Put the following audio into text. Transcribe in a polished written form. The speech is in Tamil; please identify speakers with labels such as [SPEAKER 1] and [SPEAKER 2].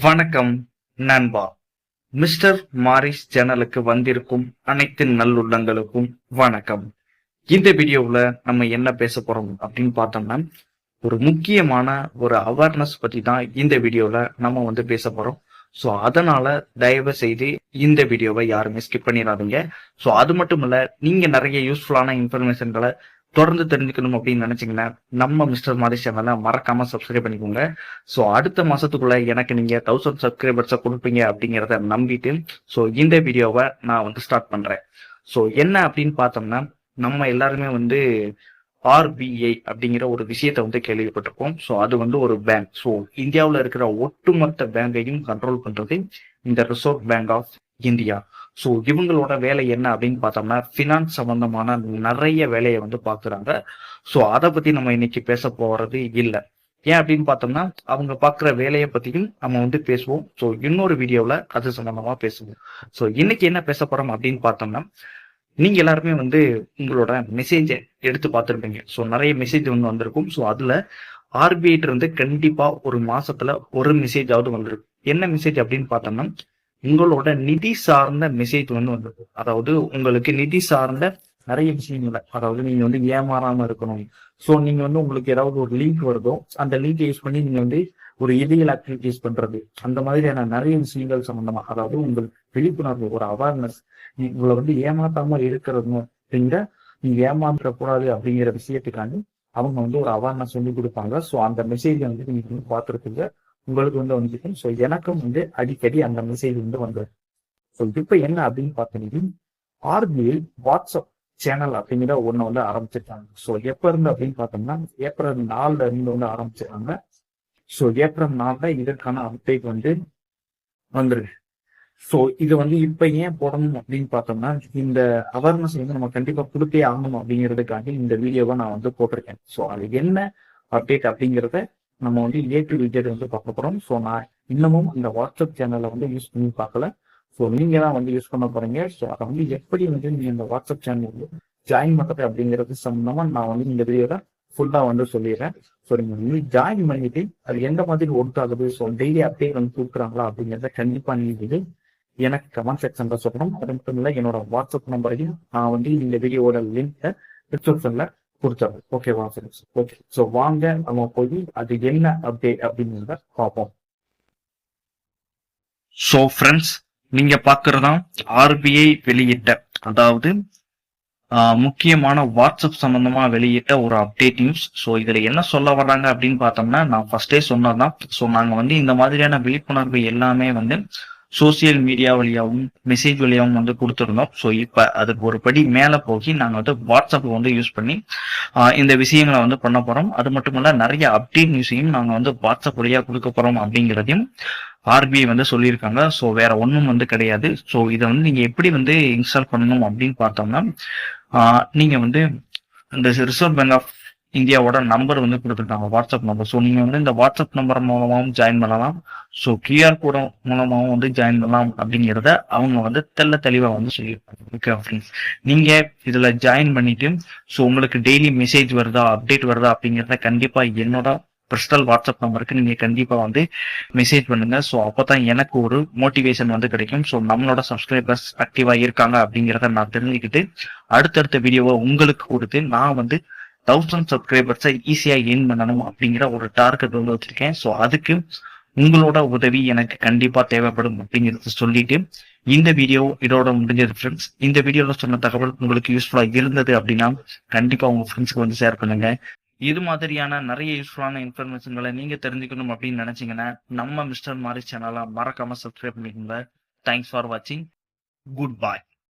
[SPEAKER 1] வணக்கம் நண்பா. மிஸ்டர் மாரிஸ் சேனலுக்கு வந்திருக்கும் அனைத்து நல்லுள்ளங்களுக்கும் வணக்கம். இந்த வீடியோவில் நம்ம என்ன பேச போறோம் அப்படின்னு பார்த்தோம்னா, ஒரு முக்கியமான ஒரு அவேர்னஸ் பத்தி தான் இந்த வீடியோவில் நம்ம பேச போறோம். ஸோ அதனால தயவு செய்து இந்த வீடியோவை யாருமே ஸ்கிப் பண்ணிடாதீங்க. ஸோ அது மட்டும் இல்ல, நீங்க நிறைய யூஸ்ஃபுல்லான இன்ஃபர்மேஷன்களை தொடர்ந்து தெரிஞ்சுக்கணும் அப்படின்னு நினைச்சீங்கன்னா நம்ம மிஸ்டர் மாரி சேனலை மறக்காம சப்ஸ்கிரைப் பண்ணிக்கோங்க. ஸோ அடுத்த மாசத்துக்குள்ள எனக்கு நீங்க 1000 சப்ஸ்கிரைபர்ஸை கொடுப்பீங்க அப்படிங்கிறத நம்பிட்டு ஸோ இந்த வீடியோவை நான் ஸ்டார்ட் பண்றேன். ஸோ என்ன அப்படின்னு பார்த்தோம்னா, நம்ம எல்லாருமே ஆர்பிஐ அப்படிங்கிற ஒரு விஷயத்த கேள்விப்பட்டிருப்போம். ஸோ அது ஒரு பேங்க். ஸோ இந்தியாவில் இருக்கிற ஒட்டுமொத்த பேங்கையும் கண்ட்ரோல் பண்றது இந்த Reserve Bank of India. So இவங்களோட வேலை என்ன அப்படின்னு பார்த்தோம்னா, ஃபினான்ஸ் சம்பந்தமான நிறைய வேலையை பார்க்குறாங்க. ஸோ அதை பத்தி நம்ம இன்னைக்கு பேச போறது இல்லை. ஏன் அப்படின்னு பார்த்தோம்னா, அவங்க பார்க்குற வேலையை பத்தியும் நம்ம பேசுவோம். ஸோ இன்னொரு வீடியோவில் அது சம்பந்தமா பேசுவோம். ஸோ இன்னைக்கு என்ன பேச போறோம் அப்படின்னு பார்த்தோம்னா, நீங்க எல்லாருமே உங்களோட மெசேஜை எடுத்து பார்த்துருப்பீங்க. ஸோ நிறைய மெசேஜ் வந்திருக்கும். ஸோ அதுல ஆர்பிஐ இருந்து கண்டிப்பா ஒரு மாசத்துல ஒரு மெசேஜாவது வந்திருக்கும். என்ன மெசேஜ் அப்படின்னு பார்த்தோம்னா, உங்களோட நிதி சார்ந்த மெசேஜ் வந்திருக்கு. அதாவது உங்களுக்கு நிதி சார்ந்த நிறைய விஷயங்கள், அதாவது நீங்க ஏமாறாம இருக்கணும். ஸோ நீங்க உங்களுக்கு ஏதாவது ஒரு லிங்க் வருதோ, அந்த லிங்க் யூஸ் பண்ணி நீங்க ஒரு இல்லீகல் ஆக்டிவிட்டிஸ் பண்றது, அந்த மாதிரியான நிறைய விஷயங்கள் சம்பந்தமா, அதாவது உங்களுக்கு விழிப்புணர்வு, ஒரு அவேர்னஸ், உங்களை ஏமாத்தாம இருக்கிறது அப்படிங்கிற, நீங்க ஏமாற்ற கூடாது அப்படிங்கிற விஷயத்துக்காண்டி அவங்க ஒரு அவேர்னஸ் கொடுப்பாங்க. ஸோ அந்த மெசேஜ் நீங்க பார்த்துருப்பீங்க. உங்களுக்கு வந்துச்சு. ஸோ எனக்கும் அடிக்கடி அந்த மெசேஜ் வந்தது. ஸோ இப்ப என்ன அப்படின்னு பார்த்தீங்கன்னா, ஆர்பிஐ வாட்ஸ்அப் சேனல் அப்படிங்கிற ஒண்ணு ஆரம்பிச்சிருக்காங்க. ஸோ எப்ப இருந்து அப்படின்னு பார்த்தோம்னா, ஏப்ரல் 4 இருந்து ஆரம்பிச்சிருக்காங்க. ஸோ ஏப்ரல் 4 இதற்கான அப்டேட் வந்துருக்கு. ஸோ இது இப்ப ஏன் போடணும் அப்படின்னு பார்த்தோம்னா, இந்த அவேர்னஸ் நம்ம கண்டிப்பா கொடுத்தே ஆகணும் அப்படிங்கிறதுக்காண்டி இந்த வீடியோவை நான் போட்டிருக்கேன். ஸோ அது என்ன அப்டேட் அப்படிங்கிறத நம்ம ஏ டு விஜெட் பார்க்க போறோம். ஸோ நான் இன்னமும் இந்த வாட்ஸ்அப் சேனலை யூஸ் பண்ணி பார்க்கல. ஸோ நீங்க தான் யூஸ் பண்ண போறீங்க. ஸோ அதை எப்படி நீங்க இந்த வாட்ஸ்அப் சேனல் ஜாயின் பண்றது அப்படிங்கிறது சம்பந்தமா நான் இந்த வீடியோல ஃபுல்லா சொல்லிடுறேன். ஸோ நீங்க ஜாயின் பண்ணிட்டு அது எந்த மாதிரி ஒர்க் ஆகுது, ஸோ டெய்லி அப்டேட் கொடுக்குறாங்களா அப்படிங்கிறத கண்டிப்பா நீங்க எனக்கு கமெண்ட் செக்ஷன்ல சொல்லணும். அது மட்டும் இல்லை, என்னோட வாட்ஸ்அப் நம்பரையும் நான் இந்த வீடியோட லிங்க் டிஸ்கிரிப்ஷன்ல கொடுத்தாரு. ஓகேவா ஃப்ரெண்ட்ஸ்? ஓகே, ஸோ வாங்க நம்ம போய் அது என்ன அப்டேட் அப்படிங்கிறத பார்ப்போம். ஸோ ஃப்ரெண்ட்ஸ், நீங்க பார்க்கறதா ஆர்பிஐ வெளியிட்ட, அதாவது முக்கியமான வாட்ஸ்அப் சம்பந்தமா வெளியிட்ட ஒரு அப்டேட் நியூஸ். ஸோ இதுல என்ன சொல்ல வர்றாங்க அப்படின்னு பார்த்தோம்னா, நான் ஃபர்ஸ்டே சொன்னதுதான். ஸோ நாங்க இந்த மாதிரியான விழிப்புணர்வு எல்லாமே சோசியல் மீடியா வழியாகவும் மெசேஜ் வழியாகவும் கொடுத்துருந்தோம். ஸோ இப்போ அதுக்கு ஒரு படி மேலே போகி நாங்கள் வாட்ஸ்அப் யூஸ் பண்ணி இந்த விஷயங்களை பண்ண போறோம். அது மட்டும் இல்ல, நிறைய அப்டேட் நியூஸையும் நாங்கள் வாட்ஸ்அப் வழியா கொடுக்க போறோம் அப்படிங்கிறதையும் ஆர்பிஐ சொல்லியிருக்காங்க. ஸோ வேற ஒன்றும் கிடையாது. ஸோ இதை நீங்க எப்படி இன்ஸ்டால் பண்ணணும் அப்படின்னு பார்த்தோம்னா, நீங்க இந்த ரிசர்வ் பேங்க் ஆஃப் இந்தியாவோட நம்பர் கொடுத்துருக்காங்க, வாட்ஸ்அப் நம்பர். ஸோ நீங்க இந்த வாட்ஸ்அப் நம்பர் மூலமாகவும் ஜாயின் பண்ணலாம். ஸோ கியூஆர் கோட் மூலமாகவும் ஜாயின் பண்ணலாம் அப்படிங்கிறத அவங்க தெள்ள தெளிவா சொல்லியிருக்காங்க. ஓகே ஃப்ரெண்ட்ஸ், நீங்க இதுல ஜாயின் பண்ணிட்டு ஸோ உங்களுக்கு டெய்லி மெசேஜ் வருதா, அப்டேட் வருதா அப்படிங்கிறத கண்டிப்பா என்னோட பர்சனல் வாட்ஸ்அப் நம்பருக்கு நீங்க கண்டிப்பா மெசேஜ் பண்ணுங்க. ஸோ அப்பதான் எனக்கு ஒரு மோட்டிவேஷன் கிடைக்கும். ஸோ நம்மளோட சப்ஸ்கிரைபர்ஸ் ஆக்டிவா இருக்காங்க அப்படிங்கிறத நான் தெரிஞ்சுக்கிட்டு அடுத்தடுத்த வீடியோவை உங்களுக்கு கொடுத்து நான் 1000 சப்ஸ்கிரைபர்ஸை ஈஸியா எயின் பண்ணணும் அப்படிங்கிற ஒரு டார்கெட் வச்சிருக்கேன். ஸோ அதுக்கு உங்களோட உதவி எனக்கு கண்டிப்பா தேவைப்படும் அப்படிங்கிறத சொல்லிட்டு இந்த வீடியோ இதோட முடிஞ்சது ஃப்ரெண்ட்ஸ். இந்த வீடியோல சொன்ன தகவல் உங்களுக்கு யூஸ்ஃபுல்லா இருந்தது அப்படின்னா கண்டிப்பா உங்க ஃப்ரெண்ட்ஸ்க்கு ஷேர் பண்ணுங்க. இது மாதிரியான நிறைய யூஸ்ஃபுல்லான இன்ஃபர்மேஷன்களை நீங்க தெரிஞ்சுக்கணும் அப்படின்னு நினைச்சீங்கன்னா நம்ம மிஸ்டர் மாரி சேனலை மறக்காம சப்ஸ்கிரைப் பண்ணிக்கோங்க. தேங்க்ஸ் ஃபார் வாட்சிங். Good bye.